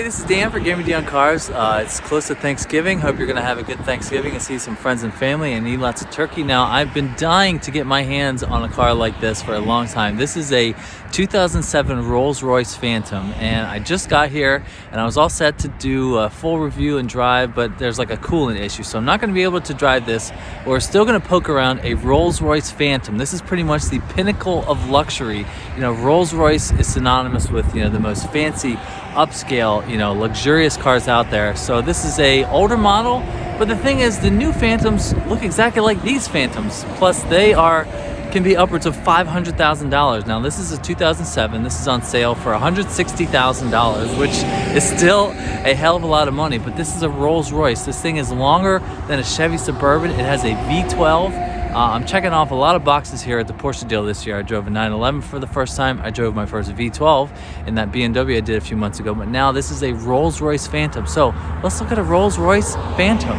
this is Dan for GemmyD on Cars. It's close to Thanksgiving. Hope you're going to have a good Thanksgiving and see some friends and family and eat lots of turkey. Now, I've been dying to get my hands on a car like this for a long time. This is a 2007 Rolls-Royce Phantom, and I just got here and I was all set to do a full review and drive, but there's like a coolant issue, so I'm not going to be able to drive this. We're still going to poke around a Rolls-Royce Phantom. This is pretty much the pinnacle of luxury. You know, Rolls-Royce is synonymous with, you know, the most fancy, upscale, you know, luxurious cars out there. So this is a older model, but the thing is, the new Phantoms look exactly like these Phantoms. Plus, they can be upwards of $500,000. Now, this is a 2007. This is on sale for $160,000, which is still a hell of a lot of money. But this is a Rolls-Royce. This thing is longer than a Chevy Suburban. It has a V12. I'm checking off a lot of boxes here at the Porsche deal this year. I drove a 911 for the first time. I drove my first V12 in that BMW I did a few months ago. But now this is a Rolls-Royce Phantom. So let's look at a Rolls-Royce Phantom.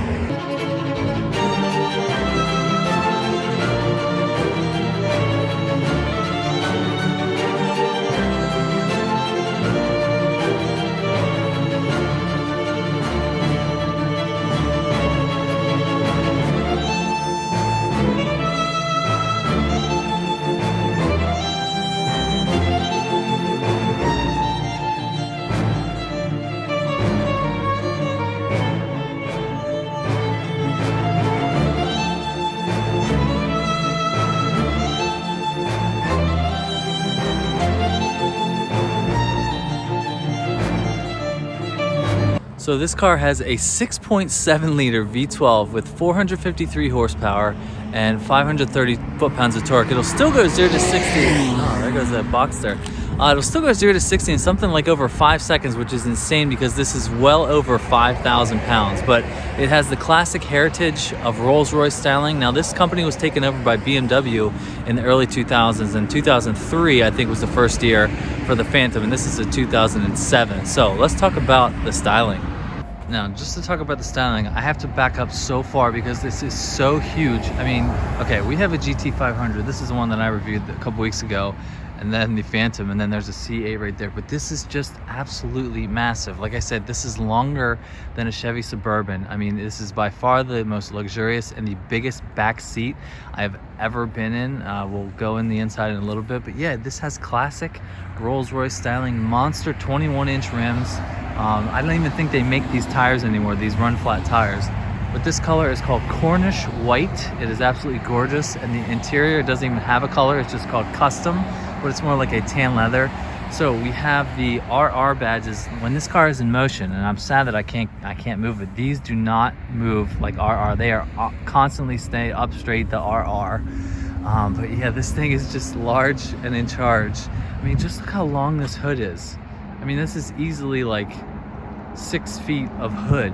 So this car has a 6.7 liter V12 with 453 horsepower and 530 foot-pounds of torque. It'll still go 0 to 60. Oh, there goes that box there. It'll still go 0 to 60 in something like over 5 seconds, which is insane because this is well over 5,000 pounds. But it has the classic heritage of Rolls-Royce styling. Now, this company was taken over by BMW in the early 2000s, and 2003, I think, was the first year for the Phantom, and this is a 2007. So let's talk about the styling. Now, just to talk about the styling, I have to back up so far because this is so huge. I mean, okay, we have a GT500. This is the one that I reviewed a couple weeks ago, and then the Phantom, and then there's a C8 right there. But this is just absolutely massive. Like I said, this is longer than a Chevy Suburban. I mean, this is by far the most luxurious and the biggest back seat I've ever been in. We'll go in the inside in a little bit, but yeah, this has classic Rolls-Royce styling, monster 21-inch rims. I don't even think they make these tires anymore, these run flat tires. But this color is called Cornish White. It is absolutely gorgeous, and the interior doesn't even have a color. It's just called Custom, but it's more like a tan leather. So we have the RR badges when this car is in motion, and I'm sad that I can't move it. These do not move like RR. They are constantly stay up straight, the RR. But yeah, this thing is just large and in charge. I mean, just look how long this hood is. I mean, this is easily like 6 feet of hood.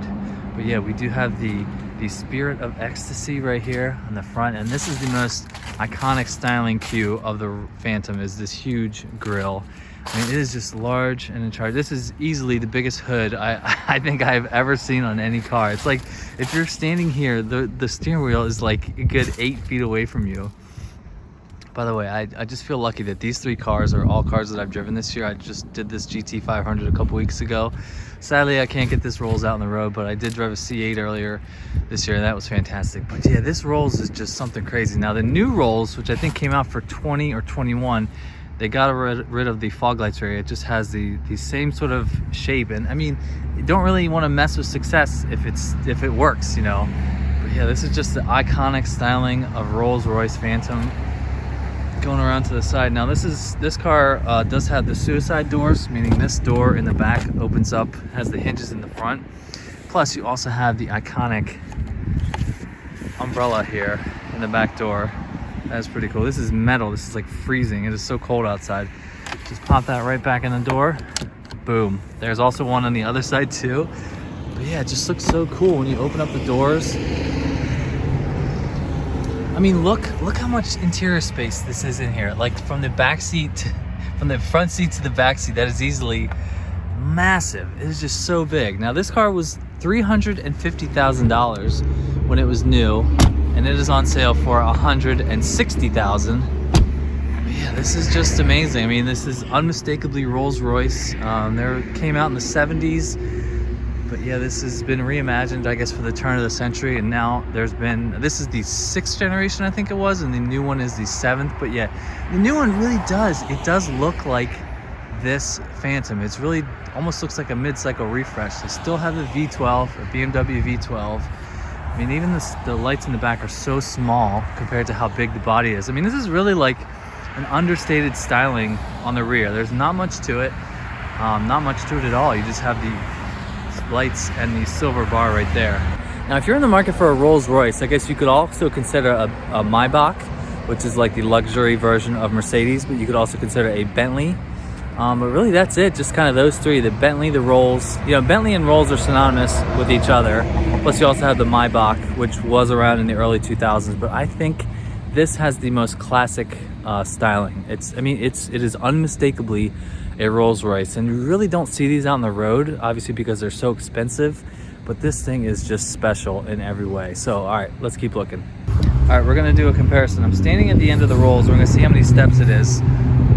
But yeah, we do have the Spirit of Ecstasy right here on the front, and this is the most iconic styling cue of the Phantom, is this huge grille. I mean, it is just large and in charge. This is easily the biggest hood I think I've ever seen on any car. It's like, if you're standing here, the steering wheel is like a good 8 feet away from you. By the way, I just feel lucky that these 3 cars are all cars that I've driven this year. I just did this GT500 a couple weeks ago. Sadly, I can't get this Rolls out on the road, but I did drive a C8 earlier this year, and that was fantastic. But yeah, this Rolls is just something crazy. Now, the new Rolls, which I think came out for 20 or 21, they got rid of the fog lights area. It just has the same sort of shape. And I mean, you don't really want to mess with success if it works, you know. But yeah, this is just the iconic styling of Rolls-Royce Phantom. Going around to the side now, this car does have the suicide doors, meaning this door in the back opens up, has the hinges in the front. Plus, you also have the iconic umbrella here in the back door. That's pretty cool. This is metal. This is like freezing. It is so cold outside. Just pop that right back in the door. Boom. There's also one on the other side too. But yeah, it just looks so cool when you open up the doors. I mean, look how much interior space this is in here. Like, from the back seat, from the front seat to the back seat, that is easily massive. It is just so big. Now, this car was $350,000 when it was new, and it is on sale for $160,000. Yeah, this is just amazing. I mean, this is unmistakably Rolls-Royce. They came out in the 70s, but yeah, this has been reimagined, I guess, for the turn of the century. And now this is the 6th generation, I think it was, and the new one is the 7th. But yeah, the new one really does look like this Phantom. It's really almost looks like a mid-cycle refresh. They still have the V12, a BMW V12. I mean, even the lights in the back are so small compared to how big the body is. I mean, this is really like an understated styling on the rear. There's not much to it, not much to it at all. You just have the lights and the silver bar right there. Now, if you're in the market for a Rolls-Royce, I guess you could also consider a Maybach, which is like the luxury version of Mercedes, but you could also consider a Bentley. But really that's it, just kind of those three, the Bentley, the Rolls. You know, Bentley and Rolls are synonymous with each other. Plus you also have the Maybach, which was around in the early 2000s, but I think this has the most classic styling. It is unmistakably a Rolls-Royce, and you really don't see these out on the road, obviously because they're so expensive, but this thing is just special in every way. So, all right, let's keep looking. All right, we're gonna do a comparison. I'm standing at the end of the Rolls. We're gonna see how many steps it is.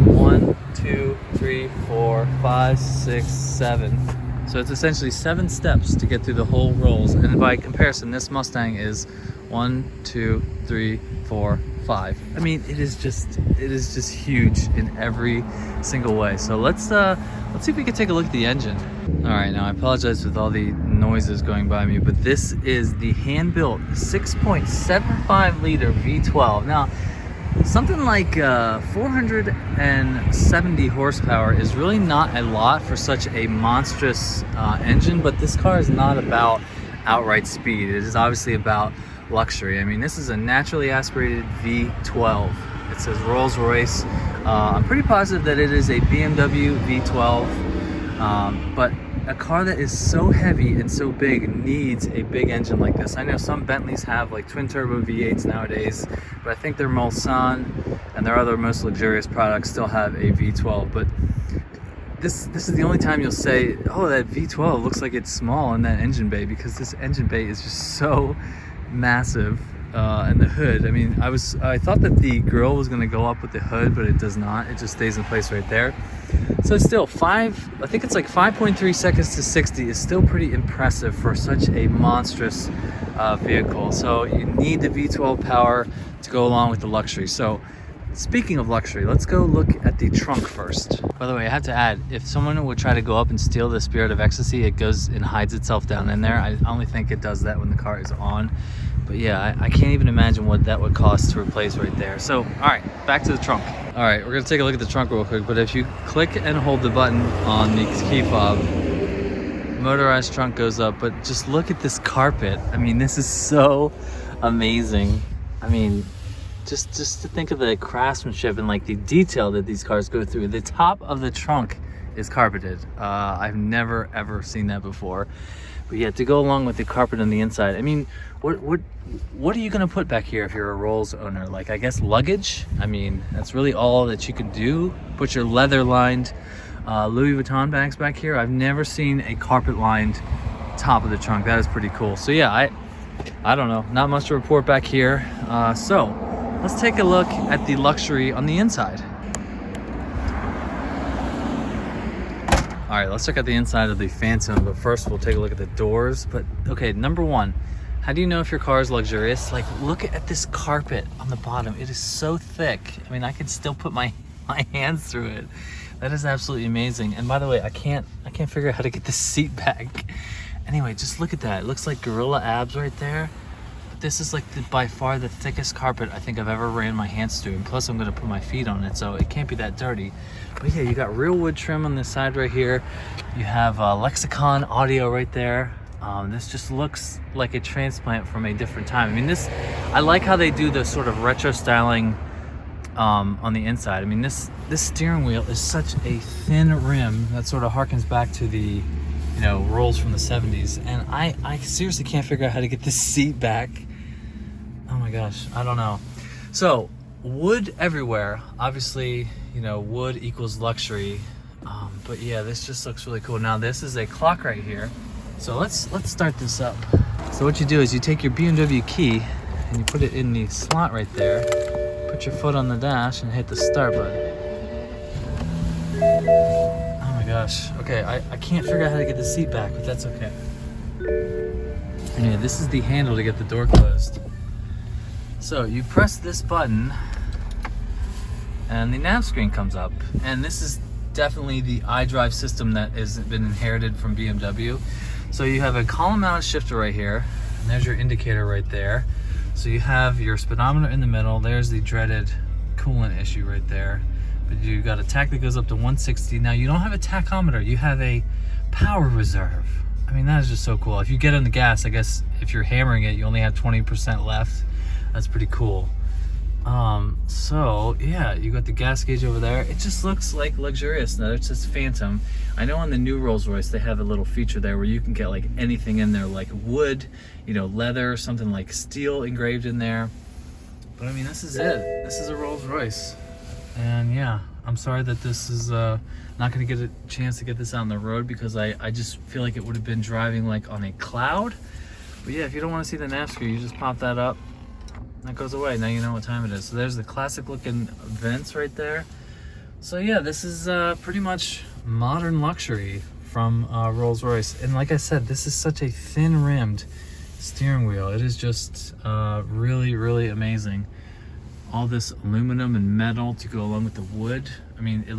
1, 2, 3, 4, 5, 6, 7. So it's essentially 7 steps to get through the whole Rolls. And by comparison, this Mustang is 1, 2, 3, 4, 5. I mean, it is just huge in every single way. So let's see if we can take a look at the engine. All right, now I apologize with all the noises going by me, but this is the hand-built 6.75 liter V12. Now, something like 470 horsepower is really not a lot for such a monstrous engine, but this car is not about outright speed. It is obviously about luxury. I mean, this is a naturally aspirated V12. It says Rolls-Royce. I'm pretty positive that it is a BMW V12, but a car that is so heavy and so big needs a big engine like this. I know some Bentleys have like twin turbo V8s nowadays, but I think their Mulsanne and their other most luxurious products still have a V12. But this is the only time you'll say, oh, that V12 looks like it's small in that engine bay, because this engine bay is just so massive. And the hood, I mean, I thought that the grill was going to go up with the hood, but it does not. It just stays in place right there. So it's still I think it's like 5.3 seconds to 60 is still pretty impressive for such a monstrous vehicle. So you need the V12 power to go along with the luxury. So speaking of luxury, let's go look at the trunk first. By the way, I have to add, if someone would try to go up and steal the Spirit of Ecstasy, it goes and hides itself down in there. I only think it does that when the car is on. But yeah, I can't even imagine what that would cost to replace right there. So, all right, back to the trunk. All right, we're gonna take a look at the trunk real quick, but if you click and hold the button on the key fob, motorized trunk goes up, but just look at this carpet. I mean, this is so amazing. I mean, just to think of the craftsmanship and like the detail that these cars go through. The top of the trunk is carpeted. I've never ever seen that before. But yeah, to go along with the carpet on the inside, I mean, what are you gonna put back here if you're a Rolls owner? Like, I guess luggage? I mean, that's really all that you could do. Put your leather-lined Louis Vuitton bags back here. I've never seen a carpet-lined top of the trunk. That is pretty cool. So yeah, I don't know, not much to report back here. So let's take a look at the luxury on the inside. All right, let's check out the inside of the Phantom, but first we'll take a look at the doors. But okay, number one, how do you know if your car is luxurious? Like, look at this carpet on the bottom. It is so thick. I mean, I can still put my hands through it. That is absolutely amazing. And by the way, I can't figure out how to get the seat back. Anyway, just look at that. It looks like gorilla abs right there. But this is like by far the thickest carpet I think I've ever ran my hands through. And plus I'm gonna put my feet on it, so it can't be that dirty. But yeah, you got real wood trim on this side right here. You have Lexicon audio right there. This just looks like a transplant from a different time. I mean, I like how they do the sort of retro styling on the inside. I mean, this steering wheel is such a thin rim that sort of harkens back to the, you know, Rolls from the 70s. And I seriously can't figure out how to get this seat back. Oh my gosh, I don't know. So, wood everywhere. Obviously, you know, wood equals luxury. But yeah, this just looks really cool. Now, this is a clock right here. So let's start this up. So what you do is you take your BMW key and you put it in the slot right there, put your foot on the dash and hit the start button. Oh my gosh. Okay, I can't figure out how to get the seat back, but that's okay. Anyway, this is the handle to get the door closed. So you press this button and the nav screen comes up. And this is definitely the iDrive system that has been inherited from BMW. So you have a column mounted shifter right here, and there's your indicator right there. So you have your speedometer in the middle. There's the dreaded coolant issue right there. But you got a tach that goes up to 160. Now you don't have a tachometer, you have a power reserve. I mean, that is just so cool. If you get on the gas, I guess if you're hammering it, you only have 20% left. That's pretty cool. So yeah, you got the gas gauge over there. It just looks like luxurious. Now it's just Phantom. I know on the new Rolls-Royce, they have a little feature there where you can get like anything in there, like wood, you know, leather, something like steel engraved in there. But I mean, this is it. This is a Rolls-Royce. And yeah, I'm sorry that this is not gonna get a chance to get this out on the road because I just feel like it would have been driving like on a cloud. But yeah, if you don't want to see the nav screen, you just pop that up. That goes away. Now you know what time it is. So there's the classic looking vents right there. So yeah, this is pretty much modern luxury from Rolls-Royce. And like I said, this is such a thin rimmed steering wheel. It is just really, really amazing. All this aluminum and metal to go along with the wood. I mean, it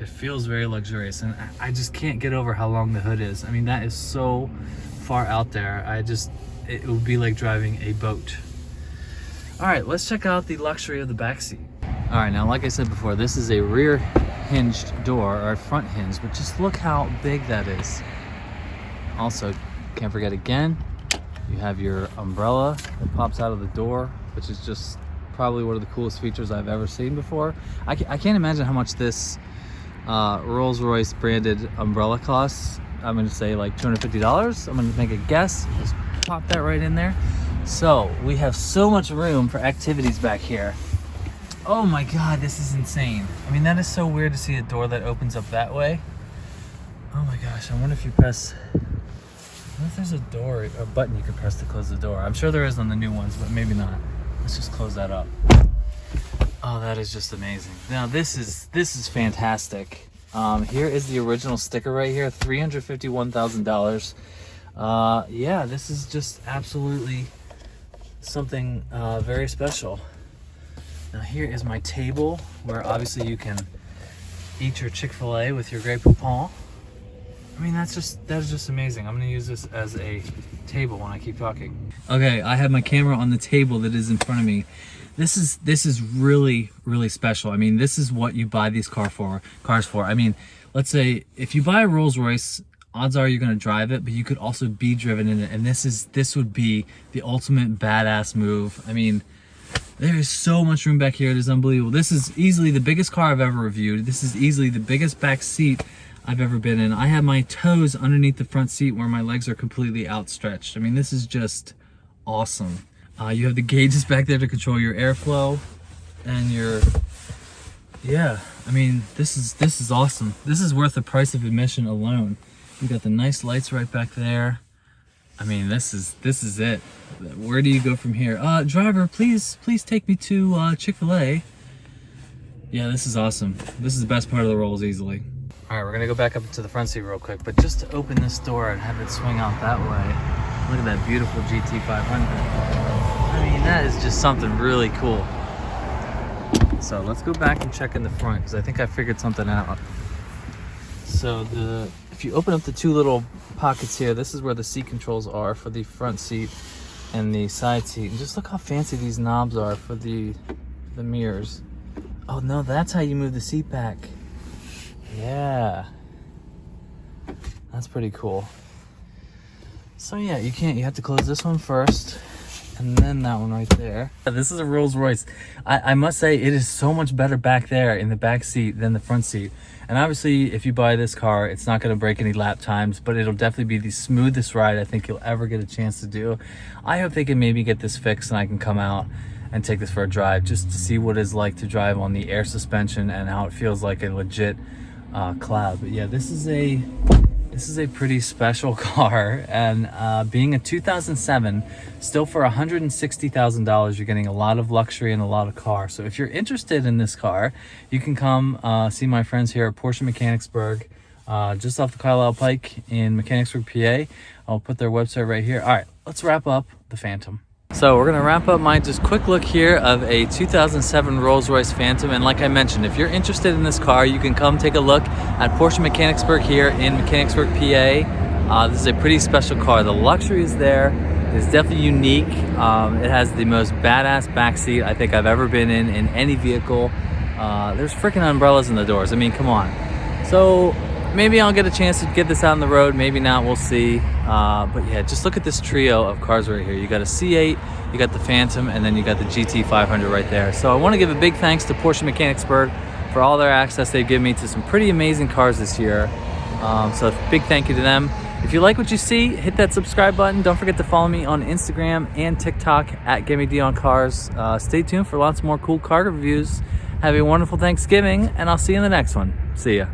feels very luxurious. And I just can't get over how long the hood is. I mean, that is so far out there. It would be like driving a boat. All right, let's check out the luxury of the back seat. All right, now, like I said before, this is a rear hinged door or a front hinge, but just look how big that is. Also, can't forget again, you have your umbrella that pops out of the door, which is just probably one of the coolest features I've ever seen before. I can't imagine how much this Rolls-Royce branded umbrella costs. I'm gonna say like $250. I'm gonna make a guess. Just pop that right in there. So we have so much room for activities back here. Oh my God, this is insane. I mean, that is so weird to see a door that opens up that way. Oh my gosh, I wonder if you press, what if there's a button you can press to close the door? I'm sure there is on the new ones, but maybe not. Let's just close that up. Oh, that is just amazing. Now this is fantastic. Here is the original sticker right here, $351,000. Yeah, this is just absolutely something very special. Now here is my table where obviously you can eat your Chick-fil-A with your Grey Poupon. I mean, that is just amazing. I'm gonna use this as a table when I keep talking. Okay, I have my camera on the table that is in front of me. This is really, really special. I mean, this is what you buy these cars for. I mean, let's say if you buy a Rolls-Royce, odds are you're going to drive it, but you could also be driven in it. And this would be the ultimate badass move. I mean, there is so much room back here. It is unbelievable. This is easily the biggest car I've ever reviewed. This is easily the biggest back seat I've ever been in. I have my toes underneath the front seat where my legs are completely outstretched. I mean, this is just awesome. You have the gauges back there to control your airflow and yeah, I mean, this is awesome. This is worth the price of admission alone. You got the nice lights right back there. I mean, this is it. Where do you go from here? Driver, please take me to Chick-fil-A. Yeah, this is awesome. This is the best part of the Rolls easily. All right, we're gonna go back up to the front seat real quick, but just to open this door and have it swing out that way, look at that beautiful GT500. I mean, that is just something really cool. So let's go back and check in the front because I think I figured something out. So if you open up the two little pockets here, this is where the seat controls are for the front seat and the side seat. And just look how fancy these knobs are for the mirrors. Oh no, that's how you move the seat back. Yeah, that's pretty cool. So yeah, you have to close this one first and then that one right there. This is a Rolls-Royce. I must say it is so much better back there in the back seat than the front seat. And obviously if you buy this car, it's not going to break any lap times, but it'll definitely be the smoothest ride I think you'll ever get a chance to do. I hope they can maybe get this fixed and I can come out and take this for a drive just to see what it's like to drive on the air suspension and how it feels like a legit cloud. But yeah, this is This is a pretty special car, and being a 2007, still for $160,000, you're getting a lot of luxury and a lot of car. So if you're interested in this car, you can come see my friends here at Porsche Mechanicsburg, just off the Carlisle Pike in Mechanicsburg, PA. I'll put their website right here. All right, let's wrap up the Phantom. So we're gonna wrap up my just quick look here of a 2007 Rolls-Royce Phantom. And like I mentioned, if you're interested in this car, you can come take a look at Porsche Mechanicsburg here in Mechanicsburg, PA. This is a pretty special car. The luxury is there. It's definitely unique. It has the most badass backseat I think I've ever been in any vehicle. There's freaking umbrellas in the doors. I mean, come on. So maybe I'll get a chance to get this out on the road, maybe not, we'll see. But yeah, just look at this trio of cars right here. You got a C8, you got the Phantom, and then you got the GT500 right there. So I want to give a big thanks to Porsche Mechanicsburg for all their access they've given me to some pretty amazing cars this year. So big thank you to them. If you like what you see, hit that subscribe button. Don't forget to follow me on Instagram and TikTok at GemmyD on Cars. Stay tuned for lots more cool car reviews. Have a wonderful Thanksgiving, and I'll see you in the next one. See ya.